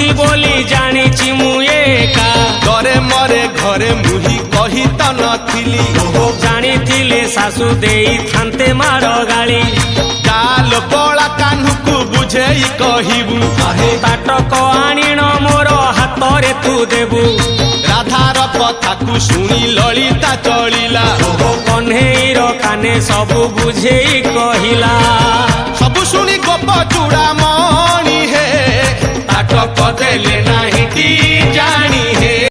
ଅଛି ବୋଲି ଜାଣିଛି ମୁଁ ଏକା। ଡରେ ମରେ ଘରେ ମୁହିଁ କହି ତ ନଥିଲି। ଜାଣିଥିଲେ ଶାଶୁ ଦେଇଥାନ୍ତେ ମାଡ଼ ଗାଳି। ଚାଲ କଳା କାହ୍ନୁକୁ ବୁଝେଇ କହିବୁ। ତାଟକ ଆଣିଣ ମୋର ହାତରେ ତୁ ଦେବୁ। ରାଧାର କଥାକୁ ଶୁଣି ଲଳିତା ଚଳିଲା। କହ୍ନେଇର କାନେ ସବୁ ବୁଝେଇ କହିଲା। ସବୁ ଶୁଣି ଗୋପ ଚୂଡ଼ାମଣି ହେ ତାଟକ ଦେଲେ ନା